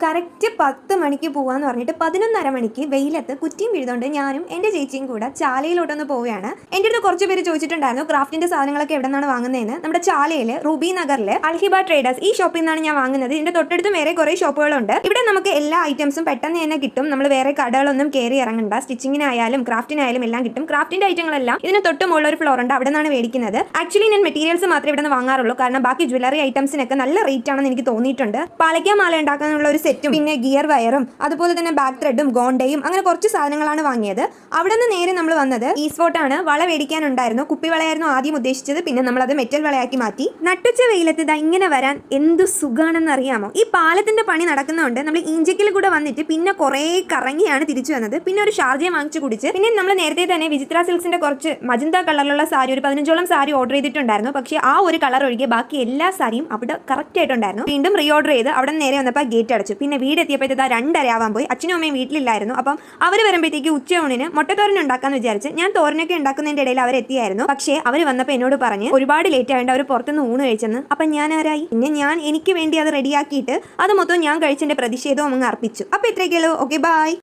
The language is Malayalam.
കറക്റ്റ് 10 മണിക്ക് പോകാന്ന് പറഞ്ഞിട്ട് 11:30 മണിക്ക് വെയിലത്ത് കുറ്റിയും പിഴുതുകൊണ്ട് ഞാനും എൻ്റെ ചേച്ചിയും കൂടെ ചാലയിലോട്ടൊന്ന് പോവുകയാണ്. എൻ്റെ അടുത്ത് കുറച്ച് പേര് ചോദിച്ചിട്ടുണ്ടായിരുന്നു ക്രാഫ്റ്റിന്റെ സാധനങ്ങളൊക്കെ എവിടെ നിന്നാണ് വാങ്ങുന്നതെന്ന്. നമ്മുടെ ചാലയിൽ റൂബി നഗറിൽ അൽഹിബ ട്രേഡേഴ്സ് ഈ ഷോപ്പിൽ നിന്നാണ് ഞാൻ വാങ്ങുന്നത്. ഇതിന്റെ തൊട്ടടുത്ത് വേറെ കുറേ ഷോപ്പുകളുണ്ട്. ഇവിടെ നമുക്ക് എല്ലാ ഐറ്റംസും പെട്ടെന്ന് തന്നെ കിട്ടും. നമ്മൾ വേറെ കടകളൊന്നും കയറി ഇറങ്ങണ്ട. സ്റ്റിച്ചിങ്ങിനായാലും ക്രാഫ്റ്റിനായാലും എല്ലാം കിട്ടും. ക്രാഫ്റ്റിന്റെ ഐറ്റങ്ങളെല്ലാം ഇതിന് തൊട്ടുമുള്ള ഒരു ഫ്ലോർ ഉണ്ട്, അവിടെ നിന്നാണ് മേടിക്കുന്നത്. ആക്ച്വലി ഞാൻ മെറ്റീരിയൽസ് മാത്രമേ ഇവിടെ നിന്ന് വാങ്ങാറുള്ളൂ, കാരണം ബാക്കി ജ്വല്ലറി ഐറ്റംസിനൊക്കെ നല്ല റേറ്റ് ആണെന്ന് എനിക്ക് തോന്നിയിട്ടുണ്ട്. പാലയ്ക്ക മാല ഉണ്ടാക്കാനുള്ള ഒരു സെറ്റും പിന്നെ ഗിയർ വയറും അതുപോലെ തന്നെ ബാക്ക് ത്രെഡും ഗോണ്ടയും അങ്ങനെ കുറച്ച് സാധനങ്ങളാണ് വാങ്ങിയത്. അവിടെ നിന്ന് നേരെ നമ്മൾ വന്നത് ഈസ്ഫോർട്ടാണ്. വള മേടിക്കാനുണ്ടായിരുന്നു. കുപ്പി വളയായിരുന്നു ആദ്യം ഉദ്ദേശിച്ചത്, പിന്നെ നമ്മളത് മെറ്റൽ വളയാക്കി മാറ്റി. നട്ടുച്ച വെയിലത്ത് ഇങ്ങനെ വരാൻ എന്തു സുഖാണെന്ന് അറിയാമോ? ഈ പാലത്തിന്റെ പണി നടക്കുന്നതുകൊണ്ട് നമ്മൾ ഇഞ്ചക്കിൽ കൂടെ വന്നിട്ട് പിന്നെ കുറേ കറങ്ങിയാണ് തിരിച്ചു വന്നത്. പിന്നെ ഒരു ഷാർജയും വാങ്ങിച്ചു കുടിച്ച് പിന്നെ നമ്മൾ നേരത്തെ തന്നെ വിചിത്ര സിൽക്സിന്റെ കുറച്ച് മജന്ത കളറിലുള്ള സാരി, ഒരു 15ഓളം സാരി ഓർഡർ ചെയ്തിട്ടുണ്ടായിരുന്നു. പക്ഷേ ആ ഒരു കളർ ഒഴികെ ബാക്കി എല്ലാ സാരിയും അവിടെ കറക്റ്റ് ആയിട്ടുണ്ടായിരുന്നു. വീണ്ടും റീ ഓർഡർ ചെയ്ത് അവിടെ നേരെ വന്നപ്പോൾ ഗേറ്റ് അടച്ചു. പിന്നെ വീട് എത്തിയപ്പോഴത്തേക്ക് 2:30 ആവാൻ പോയി. അച്ഛനും അമ്മയും വീട്ടിലില്ലായിരുന്നു. അപ്പം അവർ വരുമ്പോഴത്തേക്ക് ഉച്ചയൂണിന് മുട്ടത്തോരൻ ഉണ്ടാക്കാന്ന് വിചാരിച്ച് ഞാൻ തോരനൊക്കെ ഉണ്ടാക്കുന്നതിന്റെ ഇടയിൽ അവരെത്തിയായിരുന്നു. പക്ഷേ അവർ വന്നപ്പോൾ എന്നോട് പറഞ്ഞ് ഒരുപാട് ലേറ്റ് ആയതുകൊണ്ട് അവർ പുറത്തുനിന്ന് ഊണ് കഴിച്ചെന്ന്. അപ്പം ഞാൻ ആരായി? പിന്നെ ഞാൻ എനിക്ക് വേണ്ടി അത് റെഡിയാക്കിയിട്ട് അത് മൊത്തം ഞാൻ കഴിച്ചതിന്റെ പ്രതിഷേധവും അങ്ങ് അർപ്പിച്ചു. അപ്പോൾ ഇത്രയൊക്കെയുള്ളൂ. Okay, by.